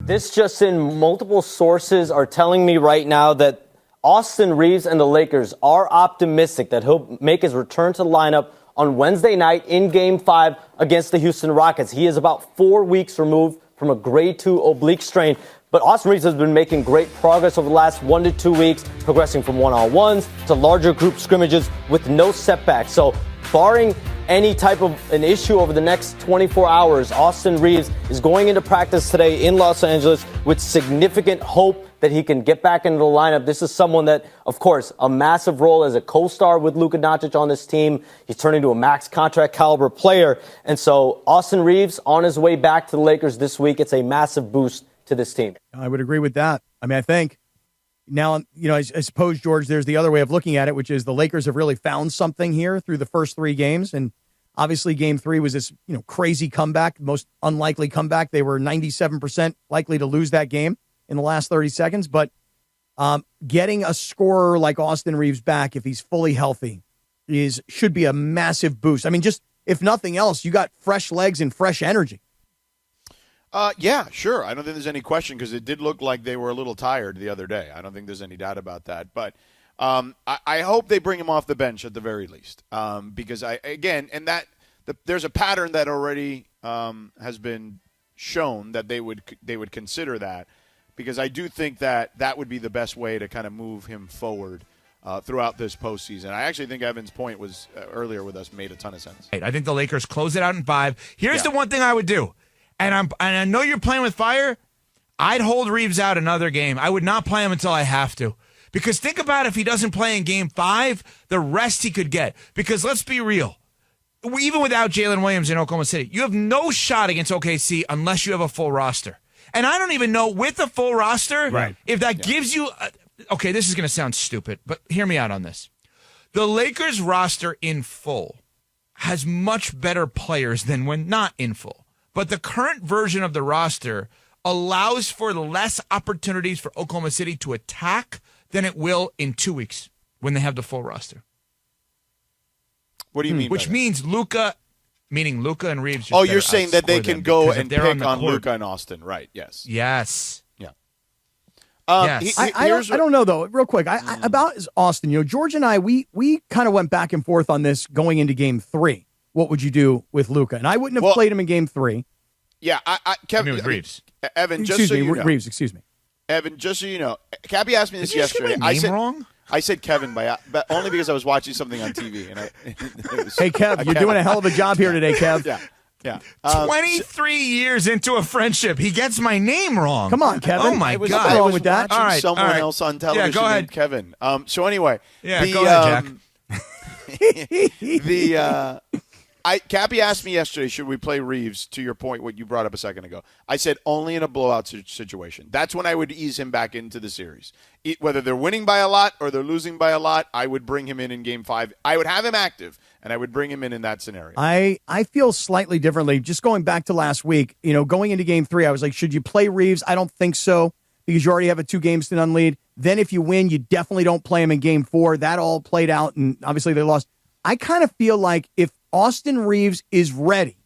This just in, multiple sources are telling me right now that Austin Reaves and the Lakers are optimistic that he'll make his return to the lineup on Wednesday night in Game 5 against the Houston Rockets. He is about 4 weeks removed from a grade 2 oblique strain. But Austin Reaves has been making great progress over the last 1 to 2 weeks, progressing from one-on-ones to larger group scrimmages with no setbacks. So barring any type of an issue over the next 24 hours, Austin Reaves is going into practice today in Los Angeles with significant hope that he can get back into the lineup. This is someone that, of course, a massive role as a co-star with Luka Doncic on this team. He's turning into a max contract caliber player. And so Austin Reaves on his way back to the Lakers this week. It's a massive boost to this team. I would agree with that. I mean, I think now, I suppose, George, there's the other way of looking at it, which is the Lakers have really found something here through the first 3 games. And obviously Game 3 was this, crazy comeback, most unlikely comeback. They were 97% likely to lose that game in the last 30 seconds. But getting a scorer like Austin Reaves back, if he's fully healthy, should be a massive boost. I mean, just if nothing else, you got fresh legs and fresh energy. Yeah, sure. I don't think there's any question because it did look like they were a little tired the other day. I don't think there's any doubt about that. But I hope they bring him off the bench at the very least because there's a pattern that already has been shown that they would consider that because I do think that would be the best way to kind of move him forward throughout this postseason. I actually think Evan's point was earlier with us made a ton of sense. I think the Lakers close it out in 5. Here's the one thing I would do. And I know you're playing with fire. I'd hold Reaves out another game. I would not play him until I have to. Because think about if he doesn't play in Game 5, the rest he could get. Because let's be real. Even without Jalen Williams in Oklahoma City, you have no shot against OKC unless you have a full roster. And I don't even know with a full roster if that gives you okay, this is going to sound stupid, but hear me out on this. The Lakers roster in full has much better players than when not in full. But the current version of the roster allows for less opportunities for Oklahoma City to attack than it will in 2 weeks when they have the full roster. What do you mean? Which means Luka, meaning Luka and Reaves. Oh, you're saying that they can go and pick on Luka and Austin, right? Yes. Yes. Yeah. Yes. I don't know, though, real quick. About Austin, George and I, we kind of went back and forth on this going into Game 3. What would you do with Luka? And I wouldn't have played him in Game 3. Yeah, Kevin. with Reaves. Evan, just so you know. Reaves, excuse me. Evan, just so you know, Cappy asked me this yesterday. I said wrong. I said Kevin, but only because I was watching something on TV. Hey, Kev, you're doing a hell of a job here today, Kev. Yeah. 23 years into a friendship, he gets my name wrong. Come on, Kevin. Oh my God! What's wrong with that? All right, someone else on television. Yeah, go ahead, named Kevin. So anyway, go ahead, Jack. Cappy asked me yesterday, should we play Reaves, to your point, what you brought up a second ago. I said only in a blowout situation. That's when I would ease him back into the series. Whether they're winning by a lot or they're losing by a lot, I would bring him in Game 5. I would have him active, and I would bring him in that scenario. I feel slightly differently. Just going back to last week, going into Game 3, I was like, should you play Reaves? I don't think so because you already have a 2-game-to-none lead. Then if you win, you definitely don't play him in Game 4. That all played out, and obviously they lost. I kind of feel like if Austin Reaves is ready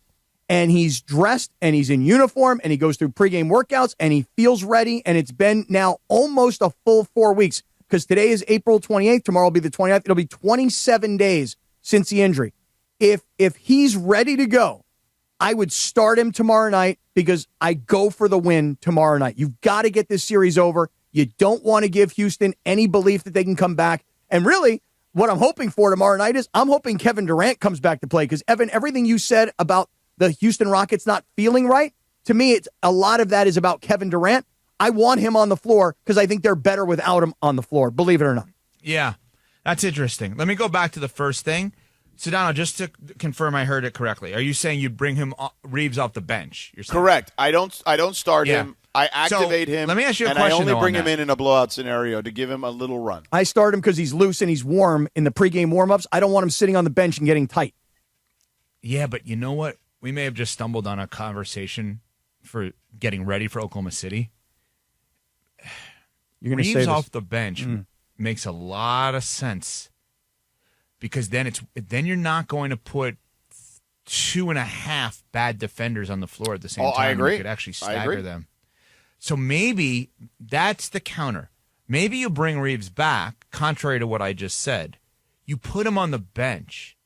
and he's dressed and he's in uniform and he goes through pregame workouts and he feels ready and it's been now almost a full 4 weeks because today is April 28th. Tomorrow will be the 29th. It'll be 27 days since the injury. If he's ready to go, I would start him tomorrow night because I go for the win tomorrow night. You've got to get this series over. You don't want to give Houston any belief that they can come back. And really, what I'm hoping for tomorrow night is I'm hoping Kevin Durant comes back to play because, Evan, everything you said about the Houston Rockets not feeling right, to me, a lot of that is about Kevin Durant. I want him on the floor because I think they're better without him on the floor, believe it or not. Yeah, that's interesting. Let me go back to the first thing. Sedano, just to confirm I heard it correctly, are you saying you'd bring him Reaves off the bench? Correct. I don't start him. I activate him. Let me ask you a and question. I only bring him in a blowout scenario to give him a little run. I start him because he's loose and he's warm in the pregame warmups. I don't want him sitting on the bench and getting tight. Yeah, but you know what? We may have just stumbled on a conversation for getting ready for Oklahoma City. You're Reaves say this. off the bench makes a lot of sense because then you're not going to put 2.5 bad defenders on the floor at the same time. I agree. You could actually stagger them. So maybe that's the counter. Maybe you bring Reaves back, contrary to what I just said. You put him on the bench,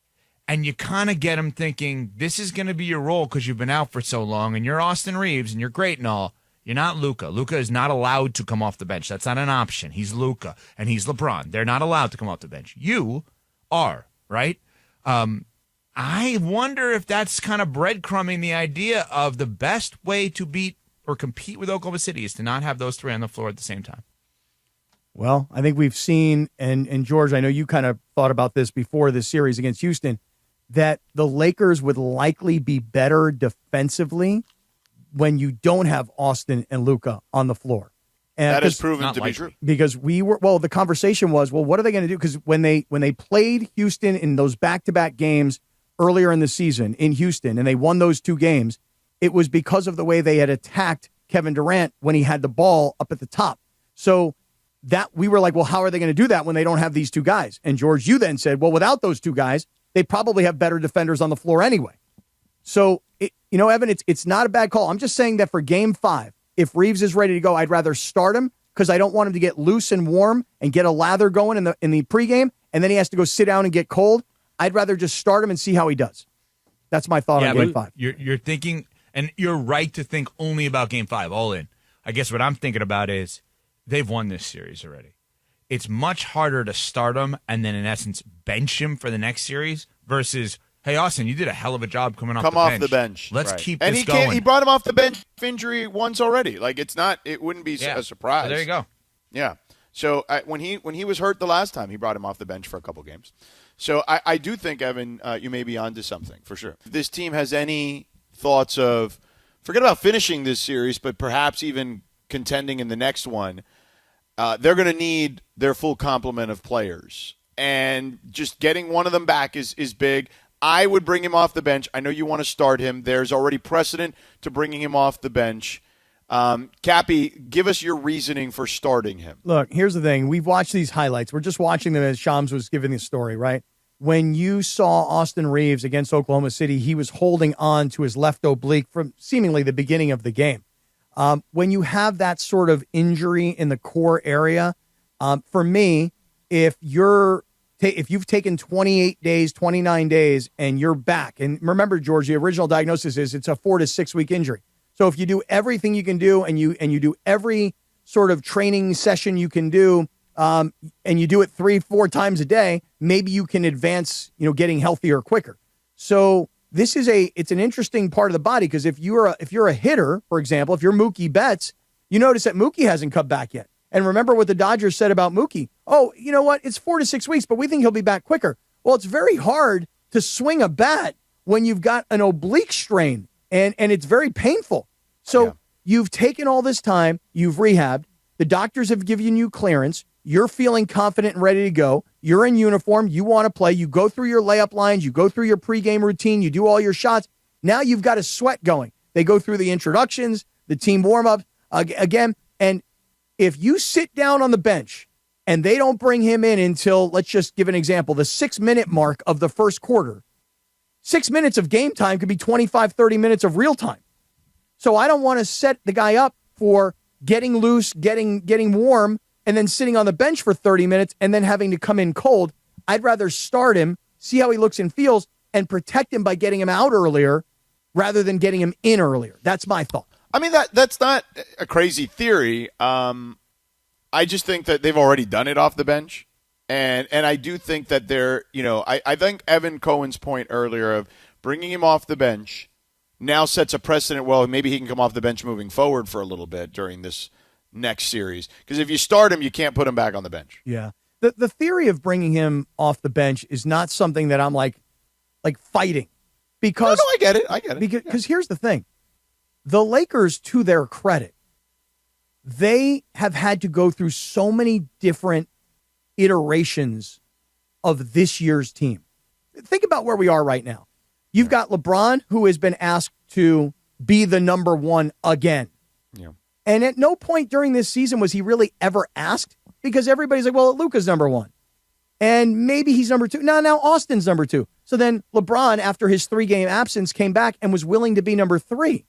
and you kind of get him thinking, this is going to be your role because you've been out for so long, and you're Austin Reaves, and you're great and all. You're not Luka. Luka is not allowed to come off the bench. That's not an option. He's Luka, and he's LeBron. They're not allowed to come off the bench. You are, right? I wonder if that's kind of breadcrumbing the idea of the best way to beat or compete with Oklahoma City is to not have those three on the floor at the same time. Well, I think we've seen, and George, I know you kind of thought about this before this series against Houston, that the Lakers would likely be better defensively when you don't have Austin and Luka on the floor. And that has proven to be true. Because the conversation was, what are they going to do? Because when they played Houston in those back-to-back games earlier in the season in Houston, and they won those two games, it was because of the way they had attacked Kevin Durant when he had the ball up at the top. So that we were like, well, how are they going to do that when they don't have these two guys? And George, you then said, well, without those two guys, they probably have better defenders on the floor anyway. So, Evan, it's not a bad call. I'm just saying that for Game 5, if Reaves is ready to go, I'd rather start him because I don't want him to get loose and warm and get a lather going in the pregame, and then he has to go sit down and get cold. I'd rather just start him and see how he does. That's my thought on Game 5. You're thinking, and you're right to think only about Game 5, all in. I guess what I'm thinking about is they've won this series already. It's much harder to start him and then, in essence, bench him for the next series versus, hey, Austin, you did a hell of a job coming off the bench. Let's keep this going. And he brought him off the bench injury once already. Like, it wouldn't be a surprise. So there you go. Yeah. So when he was hurt the last time, he brought him off the bench for a couple games. So I do think, Evan, you may be onto something for sure. If this team has any thoughts of, forget about finishing this series, but perhaps even contending in the next one, they're going to need their full complement of players. And just getting one of them back is big. I would bring him off the bench. I know you want to start him. There's already precedent to bringing him off the bench. Cappy, give us your reasoning for starting him. Look, here's the thing. We've watched these highlights. We're just watching them as Shams was giving the story, right? When you saw Austin Reaves against Oklahoma City, he was holding on to his left oblique from seemingly the beginning of the game. When you have that sort of injury in the core area, for me, if you've taken 28 days, 29 days, and you're back, and remember, George, the original diagnosis is it's a 4 to 6 week injury. So if you do everything you can do, and you do every sort of training session you can do, and you do it 3-4 times a day, maybe you can advance, getting healthier quicker. So it's an interesting part of the body because if you're a hitter, for example, if you're Mookie Betts, you notice that Mookie hasn't come back yet. And remember what the Dodgers said about Mookie. Oh, you know what? It's 4 to 6 weeks, but we think he'll be back quicker. Well, it's very hard to swing a bat when you've got an oblique strain, and it's very painful. So You've taken all this time, you've rehabbed, the doctors have given you clearance, you're feeling confident and ready to go, you're in uniform, you want to play, you go through your layup lines, you go through your pregame routine, you do all your shots. Now you've got a sweat going. They go through the introductions, the team warm-up again, and if you sit down on the bench and they don't bring him in until, let's just give an example, the 6-minute mark of the first quarter, 6 minutes of game time could be 25, 30 minutes of real time. So I don't want to set the guy up for getting loose, getting warm, and then sitting on the bench for 30 minutes and then having to come in cold. I'd rather start him, see how he looks and feels, and protect him by getting him out earlier rather than getting him in earlier. That's my thought. I mean, that's not a crazy theory. I just think that they've already done it off the bench. And I do think that they're, I think Evan Cohen's point earlier of bringing him off the bench now sets a precedent. Well, maybe he can come off the bench moving forward for a little bit during this next series. Because if you start him, you can't put him back on the bench. Yeah. The theory of bringing him off the bench is not something that I'm like fighting. Because no, I get it. Because here's the thing. The Lakers, to their credit, they have had to go through so many different iterations of this year's team. Think about where we are right now. You've got LeBron, who has been asked to be the number one again. Yeah. And at no point during this season was he really ever asked, because everybody's like, well, Luka's number one. And maybe he's number two. Now Austin's number two. So then LeBron, after his 3-game absence, came back and was willing to be number 3.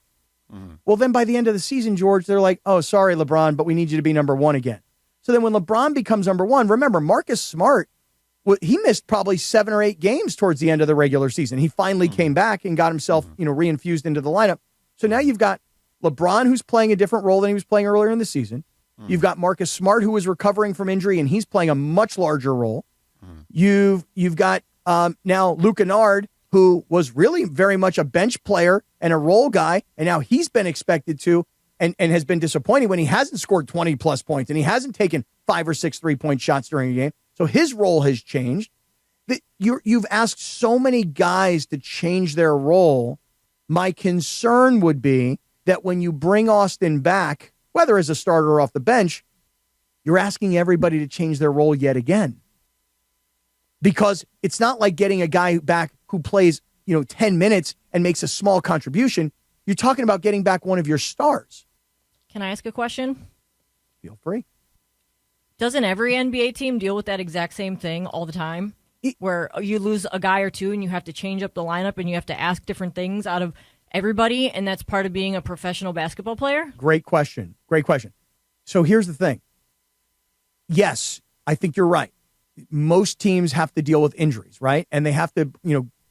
Well, then by the end of the season, George, they're like, oh, sorry, LeBron, but we need you to be number one again. So then when LeBron becomes number one, remember, Marcus Smart, he missed probably 7 or 8 games towards the end of the regular season. He finally came back and got himself, reinfused into the lineup. So now you've got LeBron, who's playing a different role than he was playing earlier in the season. You've got Marcus Smart, who was recovering from injury, and he's playing a much larger role. You've got now Luke Kennard, who was really very much a bench player and a role guy, and now he's been expected to and has been disappointing when he hasn't scored 20-plus points and he hasn't taken 5 or 6 3-point shots during a game. So his role has changed. You've asked so many guys to change their role. My concern would be that when you bring Austin back, whether as a starter or off the bench, you're asking everybody to change their role yet again. Because it's not like getting a guy back who plays, 10 minutes and makes a small contribution. You're talking about getting back one of your stars. Can I ask a question? Feel free. Doesn't every NBA team deal with that exact same thing all the time? Where you lose a guy or two and you have to change up the lineup and you have to ask different things out of everybody, and that's part of being a professional basketball player? Great question. So here's the thing. Yes, I think you're right. Most teams have to deal with injuries, right? And they have to,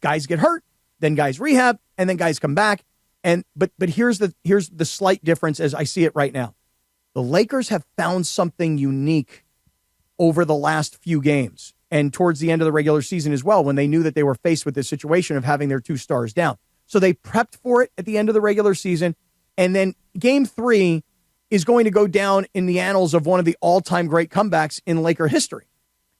guys get hurt, then guys rehab, and then guys come back. But here's the slight difference as I see it right now. The Lakers have found something unique over the last few games and towards the end of the regular season as well, when they knew that they were faced with this situation of having their 2 stars down. So they prepped for it at the end of the regular season. And then game 3 is going to go down in the annals of one of the all-time great comebacks in Laker history,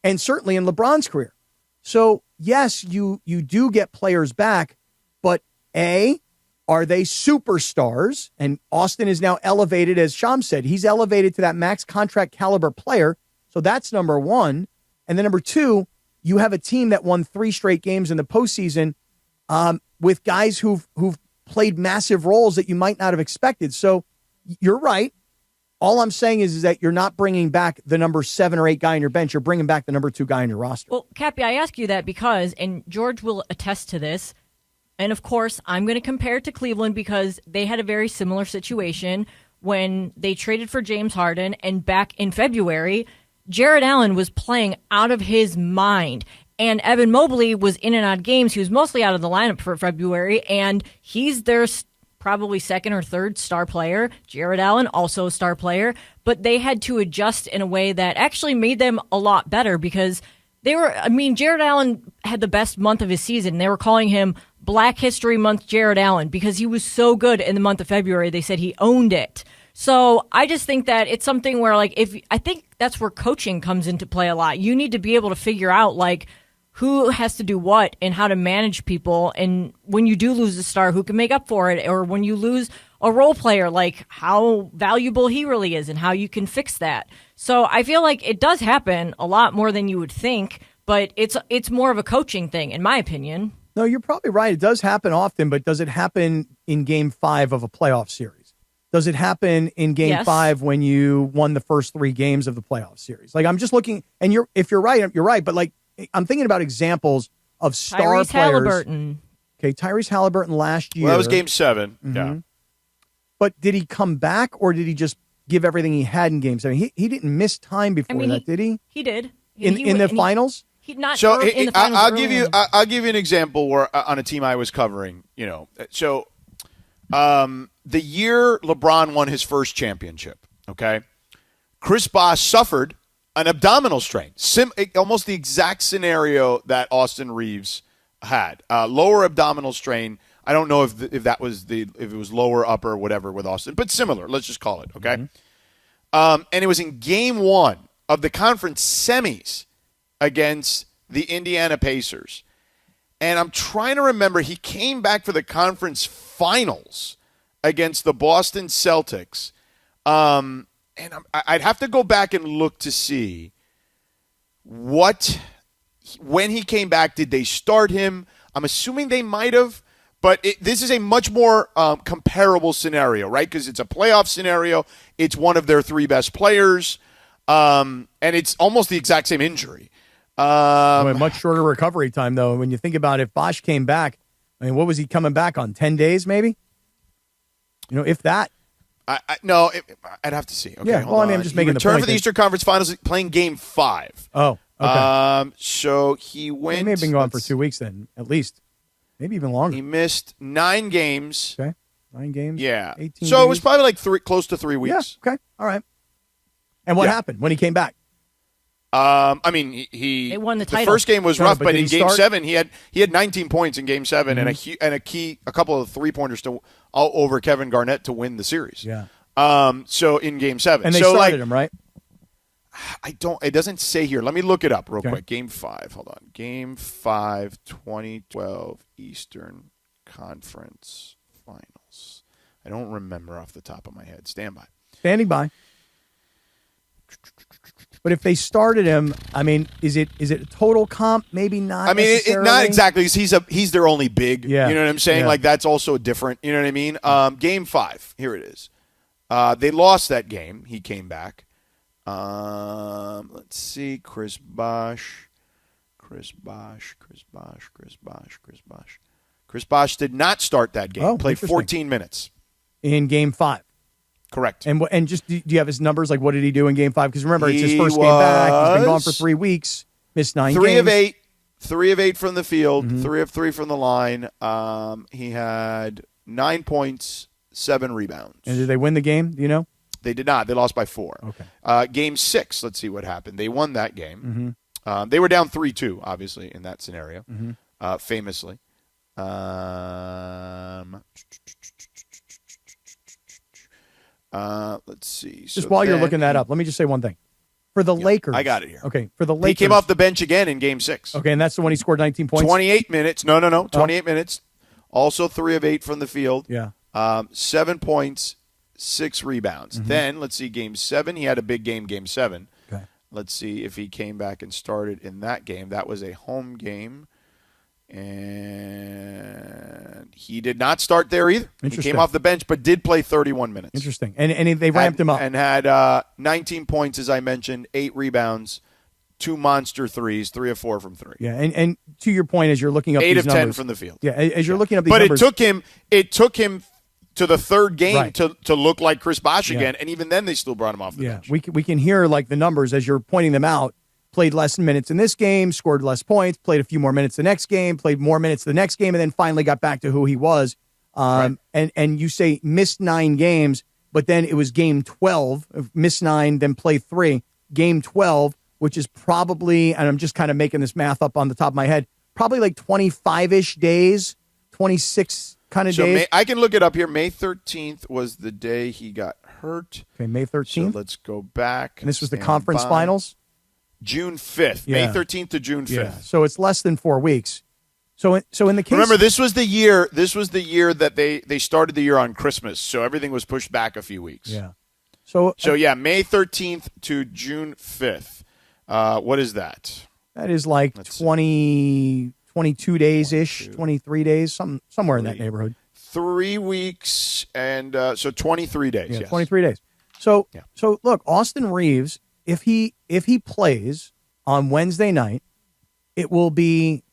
and certainly in LeBron's career. So yes, you do get players back, but are they superstars? And Austin is now elevated, as Sham said, he's elevated to that max contract caliber player. So that's number one. And then number 2, you have a team that won 3 straight games in the postseason with guys who've played massive roles that you might not have expected. So you're right. All I'm saying is that you're not bringing back the number 7 or 8 guy on your bench. You're bringing back the number 2 guy on your roster. Well, Cappy, I ask you that because, and George will attest to this, and of course, I'm going to compare it to Cleveland because they had a very similar situation when they traded for James Harden, and back in February, Jared Allen was playing out of his mind. And Evan Mobley was in and out of games. He was mostly out of the lineup for February, and he's their probably 2nd or 3rd star player. Jared Allen, also a star player. But they had to adjust in a way that actually made them a lot better because Jared Allen had the best month of his season. They were calling him Black History Month Jared Allen because he was so good in the month of February. They said he owned it. So I just think that it's something where, I think that's where coaching comes into play a lot. You need to be able to figure out, who has to do what and how to manage people. And when you do lose a star, who can make up for it? Or when you lose a role player, how valuable he really is and how you can fix that. So I feel like it does happen a lot more than you would think, but it's more of a coaching thing, in my opinion. No, you're probably right. It does happen often, but does it happen in game 5 of a playoff series? Does it happen in game 5 when you won the first 3 games of the playoff series? I'm just looking, and if you're right, you're right, but I'm thinking about examples of star Tyrese players. Halliburton. Okay, Tyrese Halliburton last year. Well, that was game 7. Mm-hmm. Yeah. But did he come back, or did he just give everything he had in game 7? He didn't miss time before that, did he? He did. In the finals? In the finals. I'll give you an example where on a team I was covering. So the year LeBron won his first championship, okay, Chris Bosh suffered an abdominal strain, almost the exact scenario that Austin Reaves had. Lower abdominal strain. I don't know if it was lower, upper, whatever with Austin, but similar. Let's just call it, okay? Mm-hmm. And it was in game 1 of the conference semis against the Indiana Pacers. And I'm trying to remember, he came back for the conference finals against the Boston Celtics. And I'd have to go back and look to see when he came back, did they start him? I'm assuming they might have, but this is a much more comparable scenario, right? Because it's a playoff scenario. It's one of their 3 best players, and it's almost the exact same injury. A much shorter recovery time, though. When you think about if Bosh came back, what was he coming back on? 10 days, maybe? If that. No, I'd have to see. Okay, Yeah, well, I mean, I'm just making the point. Return for the Eastern Conference Finals, playing Game 5. Oh, okay. So he went. He may have been gone for 2 weeks then, at least. Maybe even longer. He missed 9 games. Okay, 9 games. Yeah. 18 So days. it was probably like close to 3 weeks. Yeah, okay, all right. And what happened when he came back? I mean, They won the title. The first game was rough, but did in he Game start? 7, he had 19 points in Game 7 and a couple of 3-pointers over Kevin Garnett to win the series. Yeah. So in Game 7, And they so started him, right? It doesn't say here. Let me look it up real Okay. quick. Game 5. Hold on. Game 5, 2012 Eastern Conference Finals. I don't remember off the top of my head. Stand by. Standing by. But if they started him, I mean, is it a total comp? Maybe not. I mean, necessarily. not exactly. 'Cause he's their only big. Yeah. You know what I'm saying? Yeah. Like that's also different. You know what I mean? Game 5. Here it is. They lost that game. He came back. Let's see. Chris Bosh did not start that game. Oh, Played interesting. 14 minutes. In Game 5. Correct. And just do you have his numbers? Like, what did he do in Game 5? Because remember, it's his first game back. He's been gone for 3 weeks. Missed 9 games. 3 of 8. 3 of 8 from the field. Mm-hmm. 3 of 3 from the line. He had 9 points, 7 rebounds. And did they win the game? Do you know? They did not. They lost by 4. Okay. Game 6, let's see what happened. They won that game. They were down 3-2, obviously, in that scenario, famously. Let's see. Just while you're looking that up, let me just say one thing. For the Lakers. I got it here. Okay. For the Lakers. He came off the bench again in Game 6. Okay, and that's the one he scored 19 points? 28 minutes. No. 28 minutes. Also 3 of 8 from the field. Yeah. 7 points, 6 rebounds. Then, let's see, Game 7. He had a big game, Game 7. Okay. Let's see if he came back and started in that game. That was a home game. And he did not start there either. He Interesting. came off the bench, but did play 31 minutes. Interesting. And they ramped him up. And had 19 points, as I mentioned, 8 rebounds, 2 monster threes, 3 of 4 from 3. Yeah, and to your point, as you're looking up 8 these of 10 numbers, from the field. Yeah, as you're looking up these But numbers. it took him to the third game Right. to look like Chris Bosh Yeah. again, and even then they still brought him off the bench. we can hear like the numbers as you're pointing them out. Played less minutes in this game, scored less points, played a few more minutes the next game, played more minutes the next game, and then finally got back to who he was. And you say missed 9 games, but then it was game 12, missed 9, then play 3. Game 12, which is probably, and I'm just kind of making this math up on the top of my head, probably like 25-ish days, 26 kind of days. I can look it up here. May 13th was the day he got hurt. Okay, May 13th. So let's go back. And this was the Stand conference by. finals? June 5th. Yeah. May 13th to June 5th. Yeah, so it's less than 4 weeks. So in the case, Remember, this was the year that they started the year on Christmas, so everything was pushed back a few weeks. yeah. So yeah, May 13th to June 5th. What is that? that is like Let's see. 22 days ish, 23 days, somewhere in that neighborhood. 3 weeks and so 23 days. Yeah, yes. 23 days. So Yeah. so look, Austin Reaves, if he plays on Wednesday night, it will be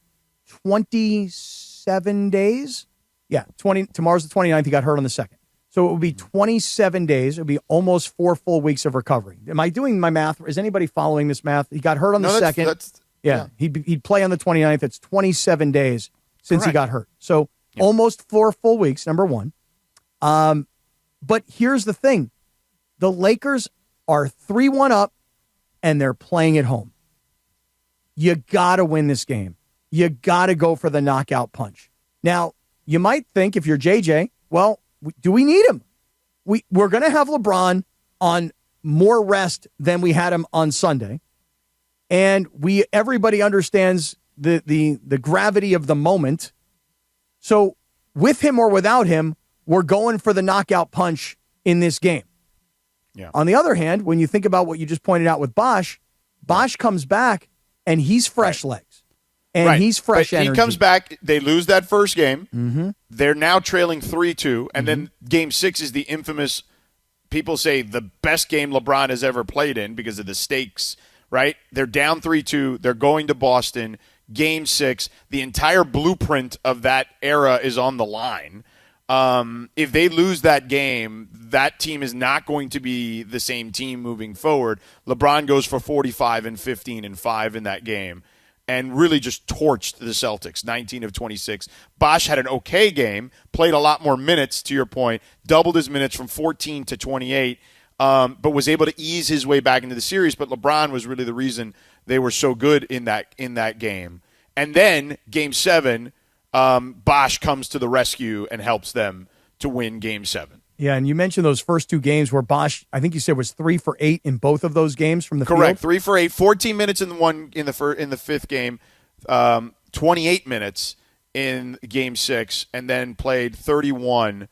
27 days. Yeah, tomorrow's the 29th. He got hurt on the 2nd. So it will be 27 days. It will be almost 4 full weeks of recovery. Am I doing my math? Is anybody following this math? He got hurt on the No, 2nd. Yeah, he'd play on the 29th. It's 27 days since he Correct. got hurt. So almost 4 full weeks, number one. But here's the thing. The Lakers are 3-1 up, and they're playing at home. You got to win this game. You got to go for the knockout punch. Now, you might think if you're JJ, well, do we need him? We're going to have LeBron on more rest than we had him on Sunday. And everybody understands the gravity of the moment. So with him or without him, we're going for the knockout punch in this game. Yeah. On the other hand, when you think about what you just pointed out with Bosh comes back and he's fresh legs. And Right. he's fresh But energy. He comes back. They lose that first game. Mm-hmm. They're now trailing 3-2. And then game 6 is the infamous, people say, the best game LeBron has ever played in because of the stakes, right? They're down 3-2. They're going to Boston. Game 6. The entire blueprint of that era is on the line. If they lose that game, that team is not going to be the same team moving forward. LeBron goes for 45 and 15 and 5 in that game and really just torched the Celtics, 19 of 26. Bosh had an okay game, played a lot more minutes, to your point, doubled his minutes from 14 to 28, but was able to ease his way back into the series. But LeBron was really the reason they were so good in that game. And then Game 7, Bosh comes to the rescue and helps them to win Game 7. Yeah, and you mentioned those first two games where Bosh, I think you said, was 3 for 8 in both of those games from the Correct, field? 3 for 8, 14 minutes in the fifth game, 28 minutes in Game 6, and then played 31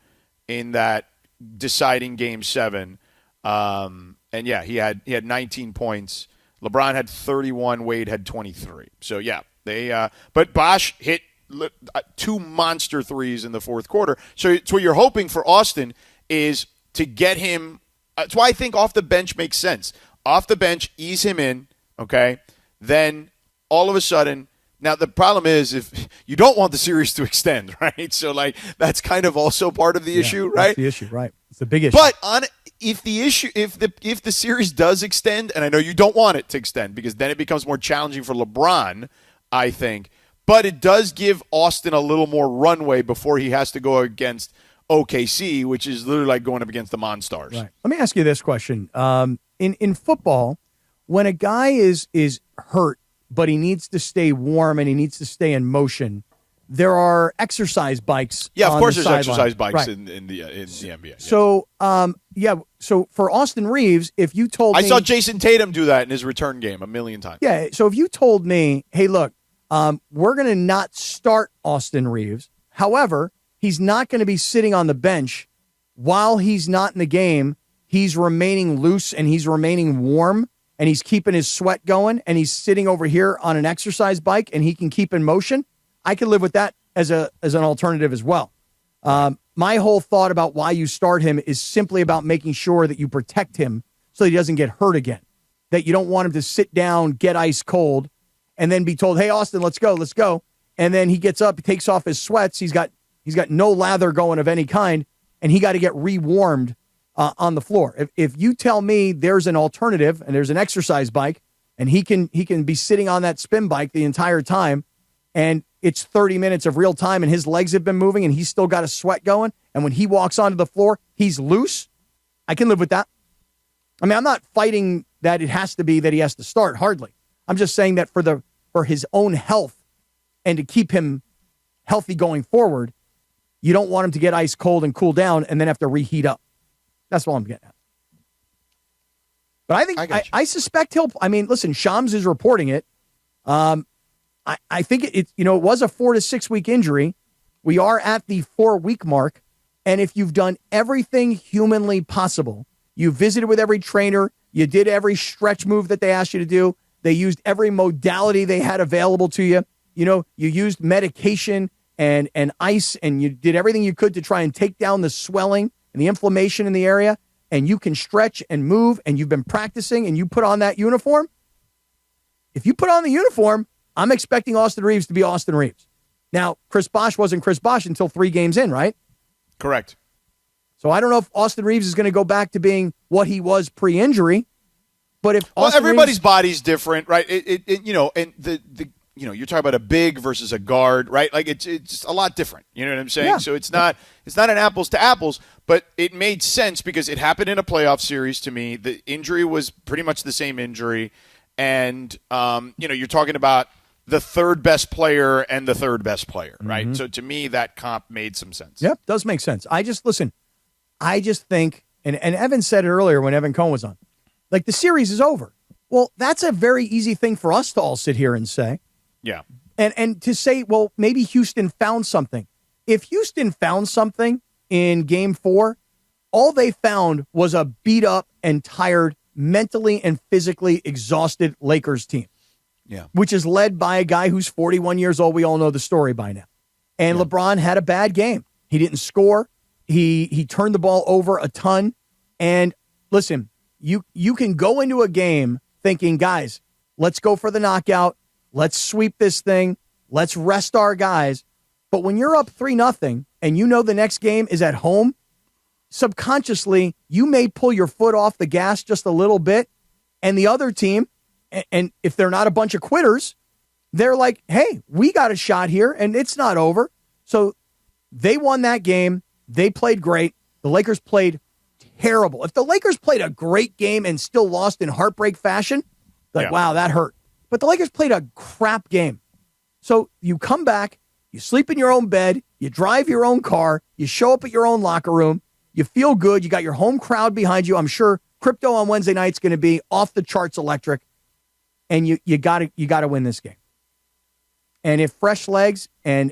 in that deciding Game 7. And yeah, he had 19 points. LeBron had 31. Wade had 23. So yeah, but Bosh hit 2 monster threes in the fourth quarter. So it's what you're hoping for Austin is to get him. That's why I think off the bench makes sense. Off the bench, ease him in, okay? Then all of a sudden, now the problem is if you don't want the series to extend, right? So like that's kind of also part of the issue, right? That's the issue, right? It's a big issue. But if the series does extend, and I know you don't want it to extend because then it becomes more challenging for LeBron, I think. But it does give Austin a little more runway before he has to go against OKC, which is literally like going up against the Monstars. Right. Let me ask you this question. In football, when a guy is hurt, but he needs to stay warm and he needs to stay in motion, there are exercise bikes. Yeah, of course the there's sideline. exercise bikes Right. in the NBA. Yeah. So, so for Austin Reaves, if you told I me... saw Jason Tatum do that in his return game 1,000,000 times. Yeah, so if you told me, hey, look, we're going to not start Austin Reaves. However, he's not going to be sitting on the bench while he's not in the game. He's remaining loose and he's remaining warm and he's keeping his sweat going and he's sitting over here on an exercise bike and he can keep in motion. I can live with that as an alternative as well. My whole thought about why you start him is simply about making sure that you protect him so he doesn't get hurt again, that you don't want him to sit down, get ice cold, and then be told, hey, Austin, let's go. And then he gets up, he takes off his sweats. He's got no lather going of any kind, and he got to get rewarmed on the floor. If you tell me there's an alternative and there's an exercise bike and he can be sitting on that spin bike the entire time and it's 30 minutes of real time and his legs have been moving and he's still got a sweat going, and when he walks onto the floor, he's loose, I can live with that. I mean, I'm not fighting that it has to be that he has to start, hardly. I'm just saying that for his own health and to keep him healthy going forward, you don't want him to get ice cold and cool down and then have to reheat up. That's all I'm getting at. But I think I suspect listen, Shams is reporting it. I think it was a 4 to 6 week injury. We are at the 4-week mark. And if you've done everything humanly possible, you visited with every trainer, you did every stretch move that they asked you to do, they used every modality they had available to you. You used medication and ice, and you did everything you could to try and take down the swelling and the inflammation in the area, and you can stretch and move, and you've been practicing, and you put on that uniform. If you put on the uniform, I'm expecting Austin Reaves to be Austin Reaves. Now, Chris Bosh wasn't Chris Bosh until 3 games in, right? Correct. So I don't know if Austin Reaves is going to go back to being what he was pre-injury. But if everybody's body's different, right? And you're talking about a big versus a guard, right? Like it's a lot different. You know what I'm saying? Yeah. So it's not an apples to apples, but it made sense because it happened in a playoff series to me. The injury was pretty much the same injury, and you're talking about the third best player and the third best player, right? Mm-hmm. So to me, that comp made some sense. Yep, does make sense. I just think, and Evan said it earlier when Evan Cohen was on, like the series is over. Well, that's a very easy thing for us to all sit here and say. Yeah. And to say, well, maybe Houston found something. If Houston found something in Game 4, all they found was a beat up and tired, mentally and physically exhausted Lakers team. Yeah. Which is led by a guy who's 41 years old. We all know the story by now. And yeah. LeBron had a bad game. He didn't score. He turned the ball over a ton. And listen, you can go into a game thinking, guys, let's go for the knockout. Let's sweep this thing. Let's rest our guys. But when you're up 3-0 and you know the next game is at home, subconsciously, you may pull your foot off the gas just a little bit, and the other team, and if they're not a bunch of quitters, they're like, hey, we got a shot here, and it's not over. So they won that game. They played great. The Lakers played terrible. If the Lakers played a great game and still lost in heartbreak fashion, wow, that hurt. But the Lakers played a crap game. So you come back, you sleep in your own bed, you drive your own car, you show up at your own locker room, you feel good, you got your home crowd behind you. I'm sure crypto on Wednesday night's going to be off the charts electric, and you got to win this game. And if fresh legs and